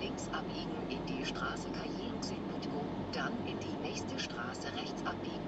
links abbiegen in die Straße Caillouxin-Putgo, dann in die nächste Straße rechts abbiegen.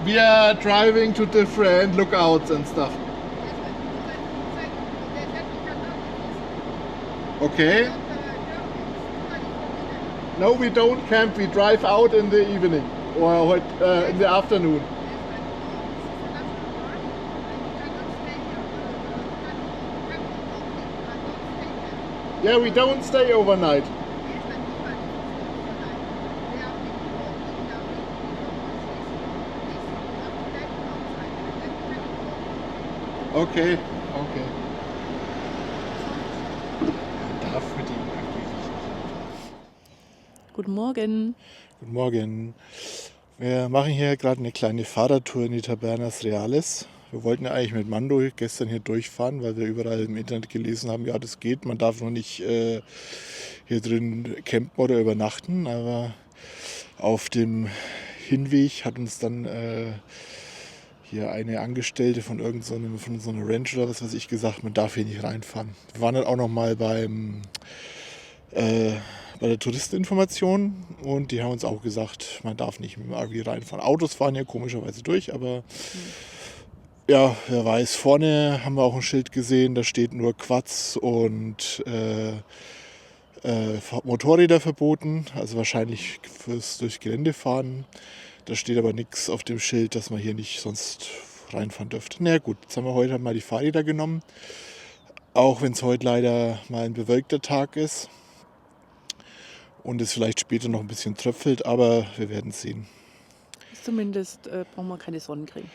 We are driving to different lookouts and stuff. Okay. No, we don't camp. We drive out in the evening or in the afternoon. Yeah, we don't stay overnight. Okay, okay. Dafür die Guten Morgen. Guten Morgen. Wir machen hier gerade eine kleine Fahrradtour in die Tabernas Reales. Wir wollten ja eigentlich mit Mando gestern hier durchfahren, weil wir überall im Internet gelesen haben, ja, das geht, man darf noch nicht hier drin campen oder übernachten. Aber auf dem Hinweg hat uns dann hier eine Angestellte von von so einer Ranch oder was weiß ich gesagt, man darf hier nicht reinfahren. Wir waren dann auch noch mal bei der Touristeninformation und die haben uns auch gesagt, man darf nicht mit dem RV reinfahren. Autos fahren ja komischerweise durch, aber ja, wer weiß, vorne haben wir auch ein Schild gesehen, da steht nur Quads und Motorräder verboten, also wahrscheinlich fürs durch Gelände fahren. Da steht aber nichts auf dem Schild, dass man hier nicht sonst reinfahren dürfte. Na gut, jetzt haben wir heute mal die Fahrräder genommen. Auch wenn es heute leider mal ein bewölkter Tag ist und es vielleicht später noch ein bisschen tröpfelt, aber wir werden sehen. Zumindest brauchen wir keine Sonnencreme.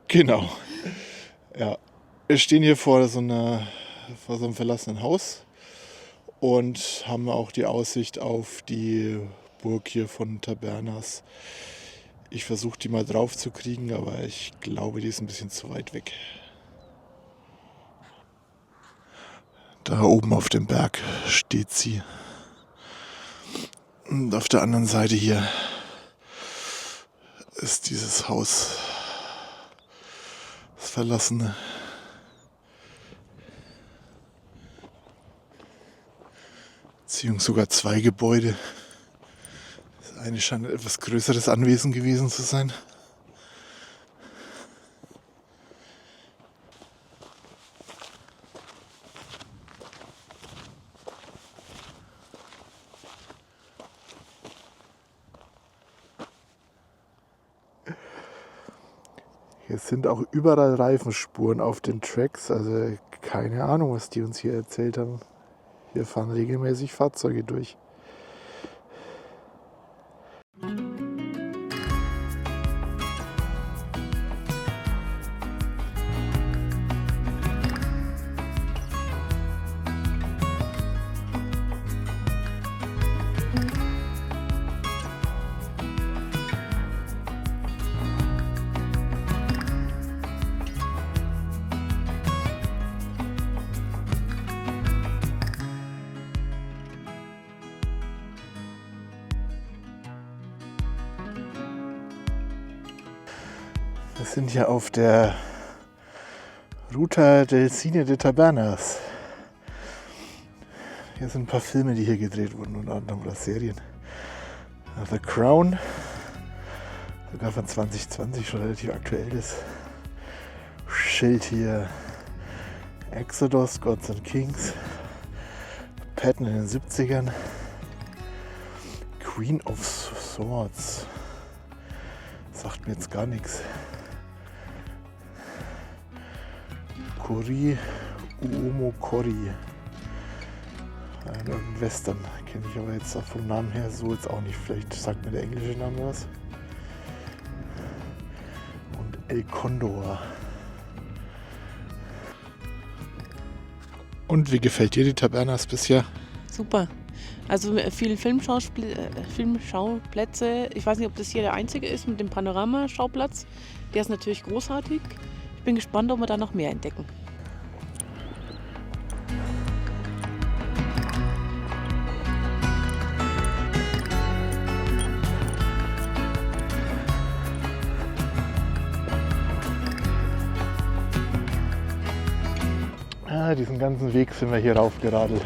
Genau. Ja. Wir stehen hier vor so einem verlassenen Haus und haben auch die Aussicht auf die Burg hier von Tabernas. Ich versuche die mal drauf zu kriegen, aber ich glaube, die ist ein bisschen zu weit weg. Da oben auf dem Berg steht sie. Und auf der anderen Seite hier ist dieses Haus, das verlassene. Beziehungsweise sogar zwei Gebäude. Das eine scheint ein etwas größeres Anwesen gewesen zu sein. Hier sind auch überall Reifenspuren auf den Tracks, also keine Ahnung, was die uns hier erzählt haben. Hier fahren regelmäßig Fahrzeuge durch. Wir sind hier auf der Ruta del Cine de Tabernas. Hier sind ein paar Filme, die hier gedreht wurden, unter anderem oder Serien. The Crown, sogar von 2020, schon relativ aktuell ist. Schild hier. Exodus, Gods and Kings. Patton in den 70ern. Queen of Swords. Sagt mir jetzt gar nichts. Kori Uomo Kori. Ein Western kenne ich aber jetzt auch vom Namen her so jetzt auch nicht. Vielleicht sagt mir der englische Name was. Und El Condor. Und wie gefällt dir die Tabernas bisher? Super. Also viele Filmschauplätze. Ich weiß nicht, ob das hier der einzige ist mit dem Panoramaschauplatz. Der ist natürlich großartig. Ich bin gespannt, ob wir da noch mehr entdecken. Diesen ganzen Weg sind wir hier raufgeradelt.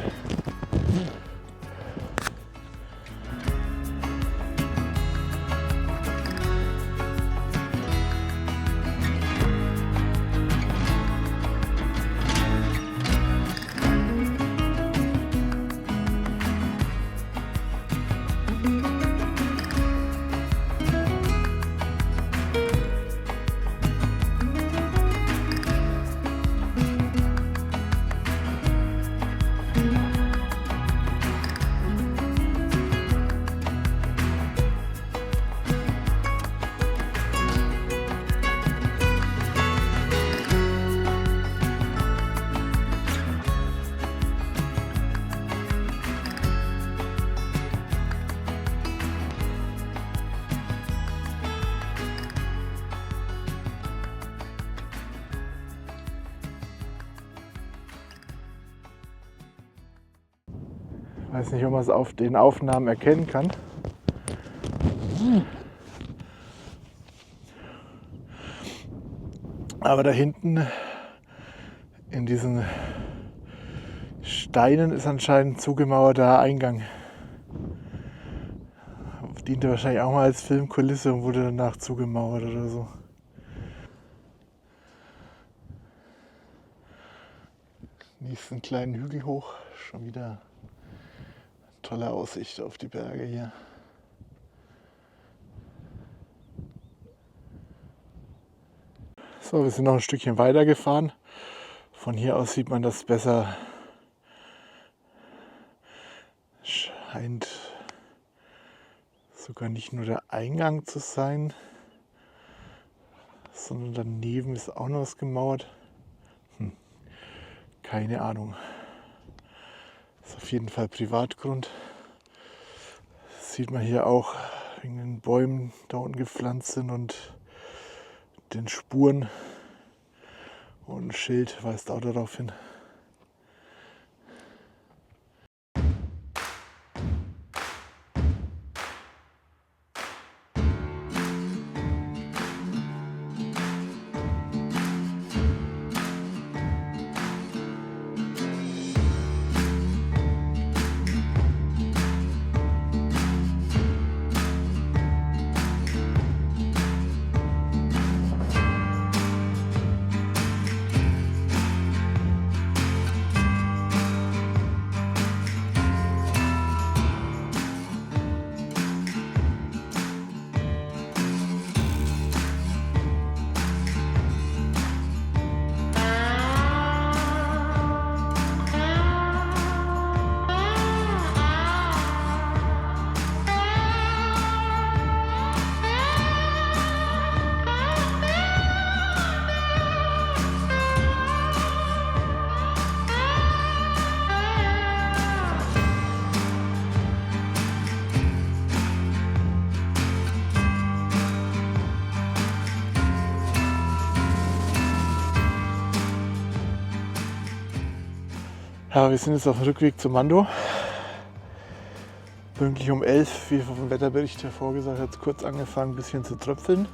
Ich weiß nicht, ob man es auf den Aufnahmen erkennen kann. Aber da hinten in diesen Steinen ist anscheinend ein zugemauerter Eingang. Diente wahrscheinlich auch mal als Filmkulisse und wurde danach zugemauert oder so. Nächsten kleinen Hügel hoch, schon wieder tolle Aussicht auf die Berge hier. So, wir sind noch ein Stückchen weiter gefahren. Von hier aus sieht man das besser. Scheint sogar nicht nur der Eingang zu sein, sondern daneben ist auch noch was gemauert. Keine Ahnung. Das ist auf jeden Fall Privatgrund. Das sieht man hier auch wegen den Bäumen da unten gepflanzt sind und den Spuren. Und ein Schild weist auch darauf hin. Ja, wir sind jetzt auf dem Rückweg zu Mando. Pünktlich um 11, wie vom Wetterbericht hervorgesagt, hat es kurz angefangen, ein bisschen zu tröpfeln.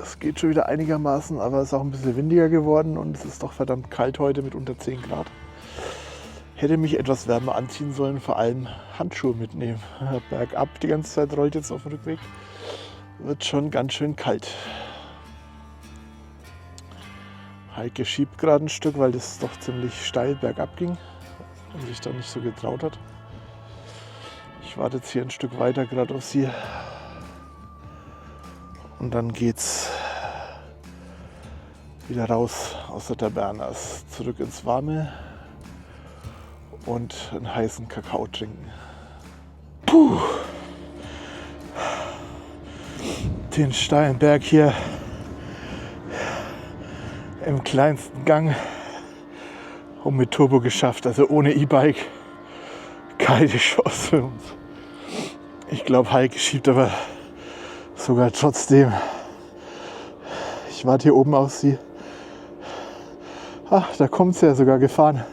Es geht schon wieder einigermaßen, aber es ist auch ein bisschen windiger geworden und es ist doch verdammt kalt heute mit unter 10 Grad. Hätte mich etwas wärmer anziehen sollen, vor allem Handschuhe mitnehmen. Bergab die ganze Zeit rollt jetzt auf dem Rückweg. Wird schon ganz schön kalt. Heike schiebt gerade ein Stück, weil das doch ziemlich steil bergab ging und sich da nicht so getraut hat. Ich warte jetzt hier ein Stück weiter gerade auf sie. Und dann geht's wieder raus aus der Tabernas, zurück ins Warme und einen heißen Kakao trinken. Puh. Den steilen Berg hier im kleinsten Gang und mit Turbo geschafft, also ohne E-Bike keine Chance für uns. Ich glaube, Heike schiebt aber sogar trotzdem. Ich warte hier oben auf sie. Ach, da kommt sie ja sogar gefahren.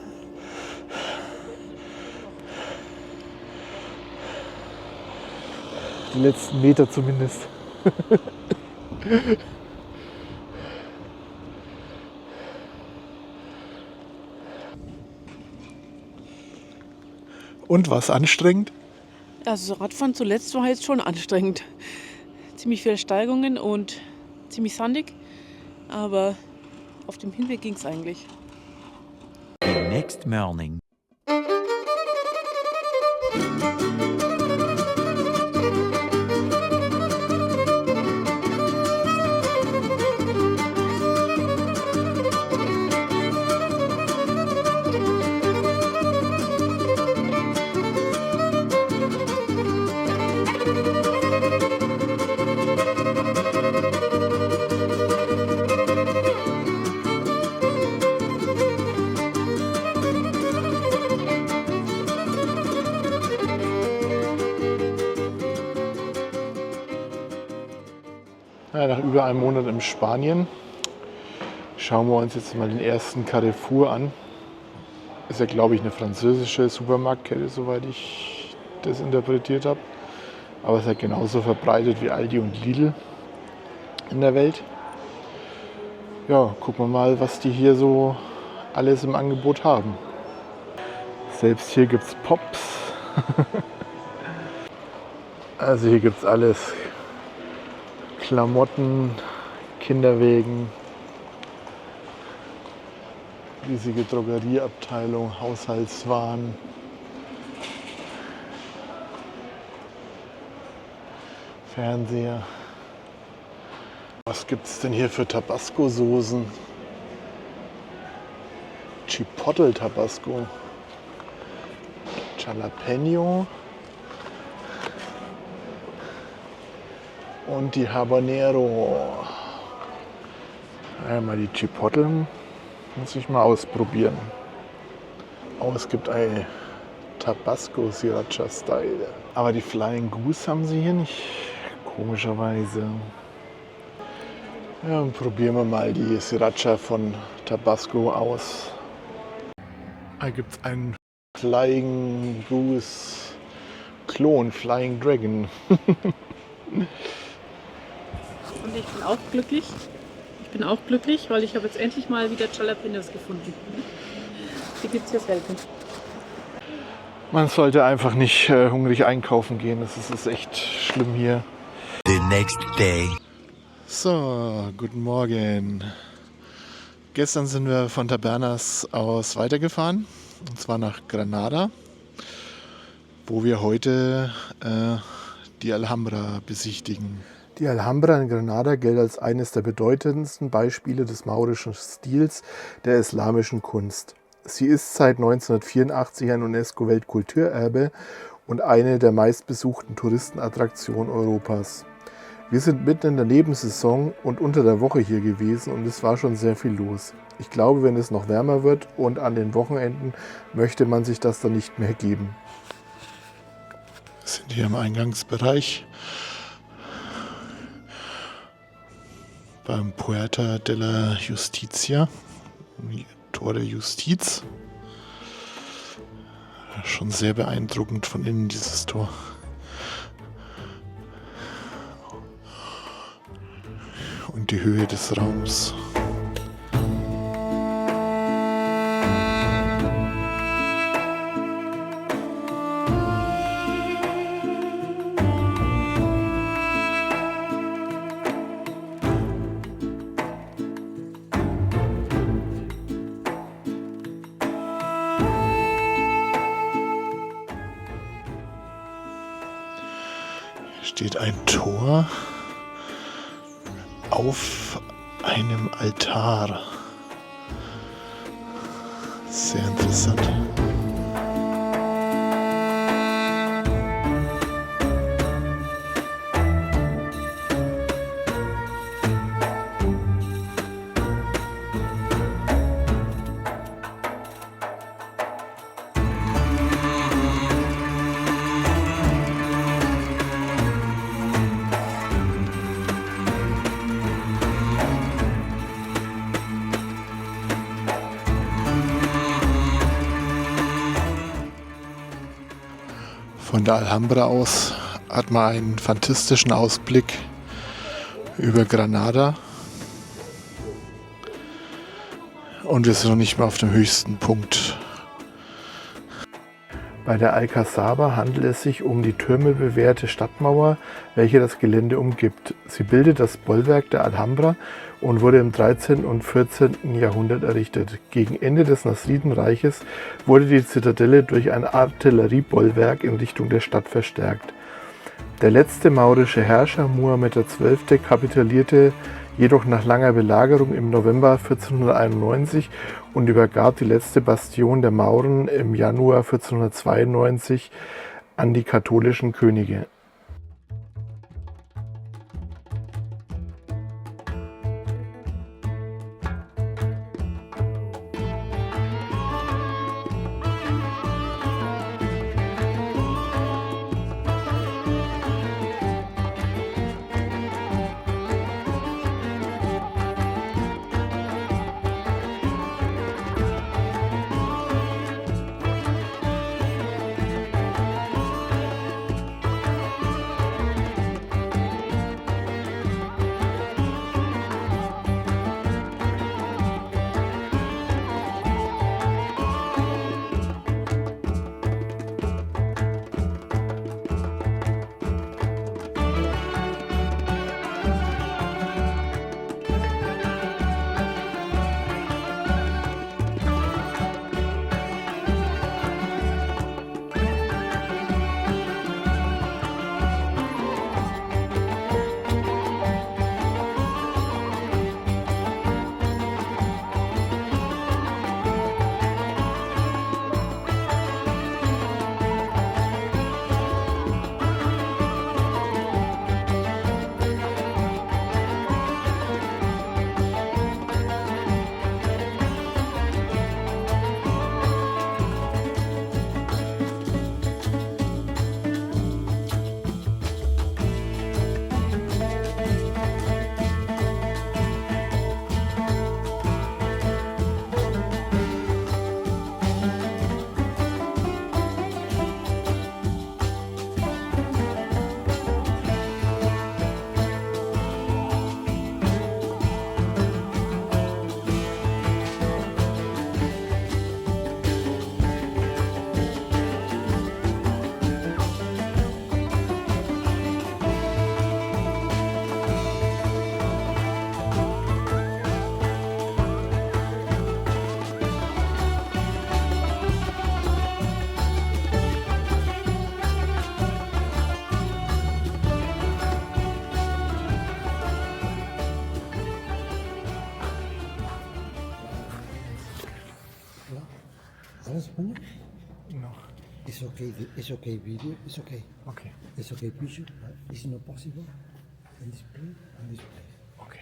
Die letzten Meter zumindest. Und was anstrengend? Also Radfahren zuletzt war jetzt schon anstrengend. Ziemlich viele Steigungen und ziemlich sandig. Aber auf dem Hinweg ging es eigentlich. The next morning. Ja, nach über einem Monat in Spanien schauen wir uns jetzt mal den ersten Carrefour an. Ist ja, glaube ich, eine französische Supermarktkette, soweit ich das interpretiert habe. Aber es ist ja genauso verbreitet wie Aldi und Lidl in der Welt. Ja, gucken wir mal, was die hier so alles im Angebot haben. Selbst hier gibt es Pops. Also hier gibt es alles. Klamotten, Kinderwägen, riesige Drogerieabteilung, Haushaltswaren. Fernseher. Was gibt es denn hier für Tabasco-Soßen? Chipotle Tabasco. Jalapeno. Und die Habanero. Einmal die Chipotle. Muss ich mal ausprobieren. Oh, es gibt ein Tabasco Sriracha Style. Aber die Flying Goose haben sie hier nicht. Komischerweise. Ja, dann probieren wir mal die Sriracha von Tabasco aus. Da gibt es einen Flying Goose Klon, Flying Dragon. Und ich bin auch glücklich. Weil ich habe jetzt endlich mal wieder Jalapenos gefunden. Die gibt es hier selten. Man sollte einfach nicht hungrig einkaufen gehen. Das ist echt schlimm hier. The next day. So, guten Morgen. Gestern sind wir von Tabernas aus weitergefahren. Und zwar nach Granada, wo wir heute die Alhambra besichtigen. Die Alhambra in Granada gilt als eines der bedeutendsten Beispiele des maurischen Stils der islamischen Kunst. Sie ist seit 1984 ein UNESCO-Weltkulturerbe und eine der meistbesuchten Touristenattraktionen Europas. Wir sind mitten in der Nebensaison und unter der Woche hier gewesen und es war schon sehr viel los. Ich glaube, wenn es noch wärmer wird und an den Wochenenden, möchte man sich das dann nicht mehr geben. Wir sind hier im Eingangsbereich beim Puerta de la Justicia, Tor der Justiz. Schon sehr beeindruckend von innen, dieses Tor. Und die Höhe des Raums. Steht ein Tor auf einem Altar. Sehr interessant. Von der Alhambra aus hat man einen fantastischen Ausblick über Granada. Und wir sind noch nicht mal auf dem höchsten Punkt. Bei der Alcazaba handelt es sich um die türmebewehrte Stadtmauer, welche das Gelände umgibt. Sie bildet das Bollwerk der Alhambra und wurde im 13. und 14. Jahrhundert errichtet. Gegen Ende des Nasridenreiches wurde die Zitadelle durch ein Artilleriebollwerk in Richtung der Stadt verstärkt. Der letzte maurische Herrscher, Muhammad XII., kapitulierte jedoch nach langer Belagerung im November 1491 und übergab die letzte Bastion der Mauren im Januar 1492 an die katholischen Könige. No. It's okay. It's okay video. It's okay. Okay. It's okay picture. But it's not possible. In this place. In this place. Okay.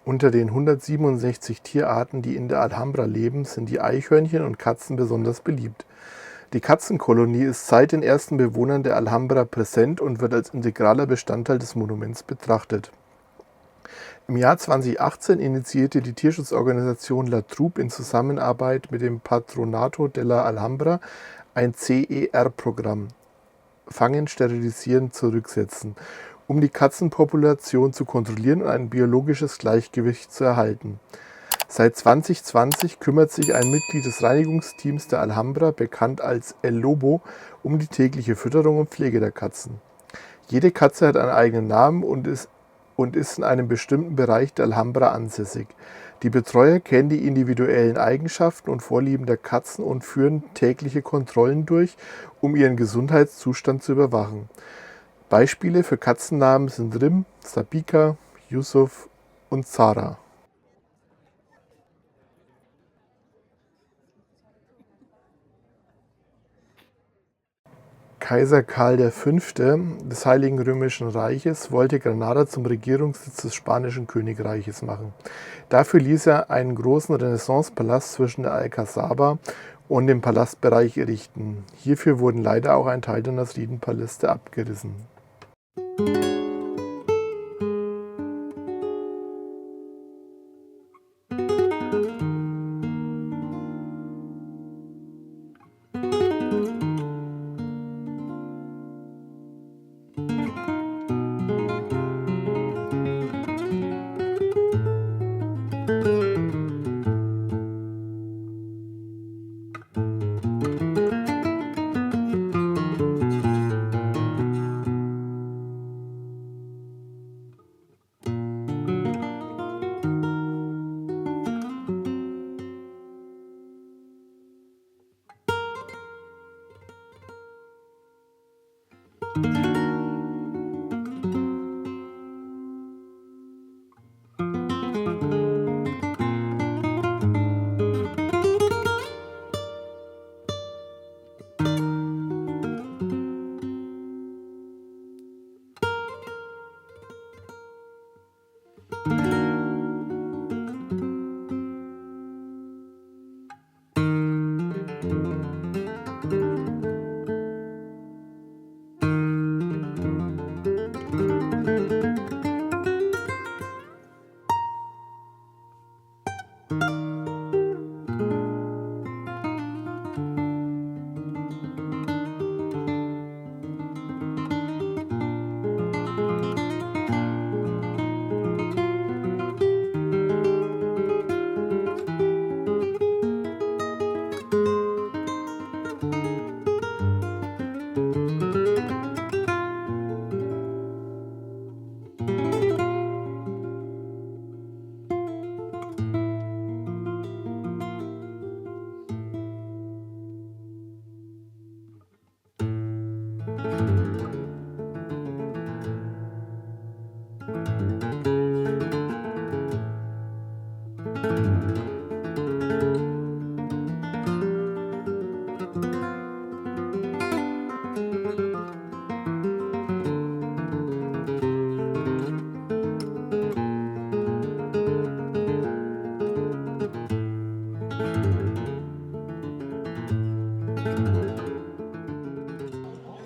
Unter den 167 Tierarten, die in der Alhambra leben, sind die Eichhörnchen und Katzen besonders beliebt. Die Katzenkolonie ist seit den ersten Bewohnern der Alhambra präsent und wird als integraler Bestandteil des Monuments betrachtet. Im Jahr 2018 initiierte die Tierschutzorganisation La Troupe in Zusammenarbeit mit dem Patronato della Alhambra ein CER-Programm (Fangen, Sterilisieren, Zurücksetzen), um die Katzenpopulation zu kontrollieren und ein biologisches Gleichgewicht zu erhalten. Seit 2020 kümmert sich ein Mitglied des Reinigungsteams der Alhambra, bekannt als El Lobo, um die tägliche Fütterung und Pflege der Katzen. Jede Katze hat einen eigenen Namen und ist in einem bestimmten Bereich der Alhambra ansässig. Die Betreuer kennen die individuellen Eigenschaften und Vorlieben der Katzen und führen tägliche Kontrollen durch, um ihren Gesundheitszustand zu überwachen. Beispiele für Katzennamen sind Rim, Sabika, Yusuf und Zara. Kaiser Karl V. des Heiligen Römischen Reiches wollte Granada zum Regierungssitz des Spanischen Königreiches machen. Dafür ließ er einen großen Renaissance-Palast zwischen der Alcazaba und dem Palastbereich errichten. Hierfür wurden leider auch ein Teil der Nasridenpaläste abgerissen.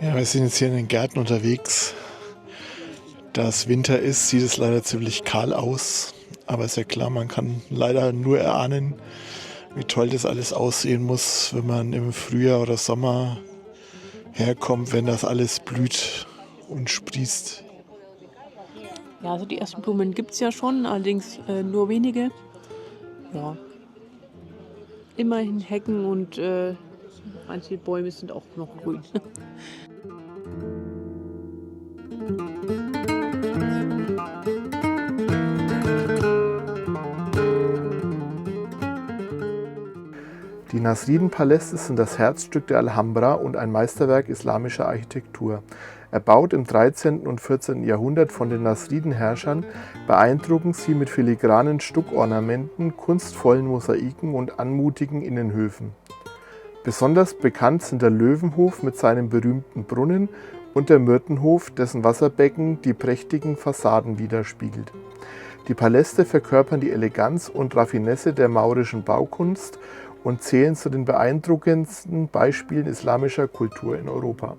Ja, wir sind jetzt hier in den Gärten unterwegs. Da es Winter ist, sieht es leider ziemlich kahl aus. Aber ist ja klar, man kann leider nur erahnen, wie toll das alles aussehen muss, wenn man im Frühjahr oder Sommer herkommt, wenn das alles blüht und sprießt. Ja, also die ersten Blumen gibt es ja schon, allerdings nur wenige. Ja. Immerhin Hecken und manche Bäume sind auch noch grün. Die Nasridenpaläste sind das Herzstück der Alhambra und ein Meisterwerk islamischer Architektur. Erbaut im 13. und 14. Jahrhundert von den Nasridenherrschern, beeindrucken sie mit filigranen Stuckornamenten, kunstvollen Mosaiken und anmutigen Innenhöfen. Besonders bekannt sind der Löwenhof mit seinem berühmten Brunnen und der Myrtenhof, dessen Wasserbecken die prächtigen Fassaden widerspiegelt. Die Paläste verkörpern die Eleganz und Raffinesse der maurischen Baukunst und zählen zu den beeindruckendsten Beispielen islamischer Kultur in Europa.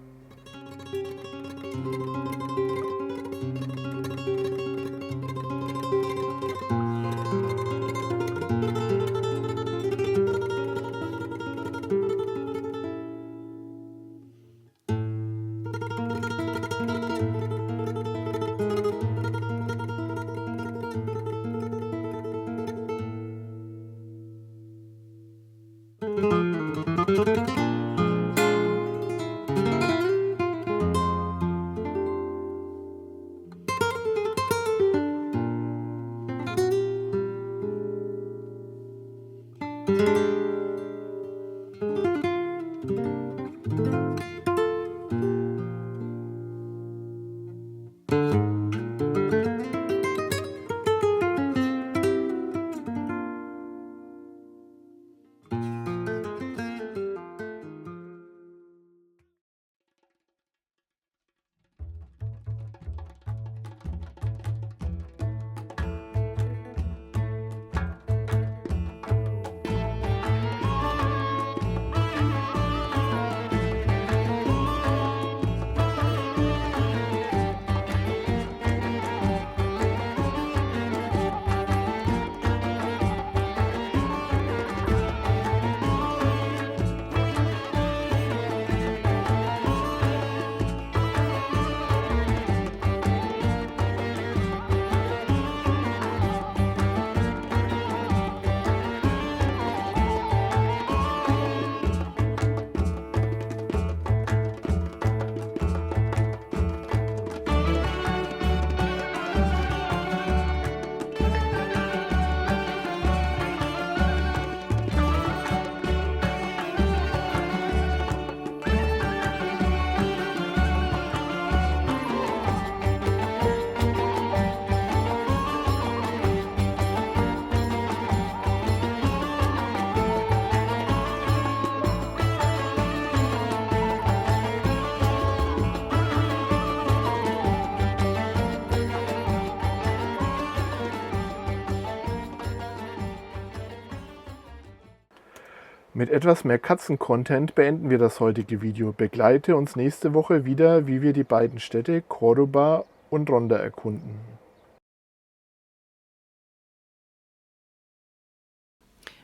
Mit etwas mehr Katzen-Content beenden wir das heutige Video. Begleite uns nächste Woche wieder, wie wir die beiden Städte Córdoba und Ronda erkunden.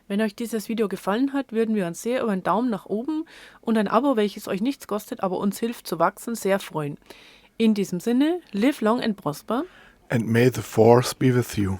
Wenn euch dieses Video gefallen hat, würden wir uns sehr über einen Daumen nach oben und ein Abo, welches euch nichts kostet, aber uns hilft zu wachsen, sehr freuen. In diesem Sinne, live long and prosper. And may the force be with you.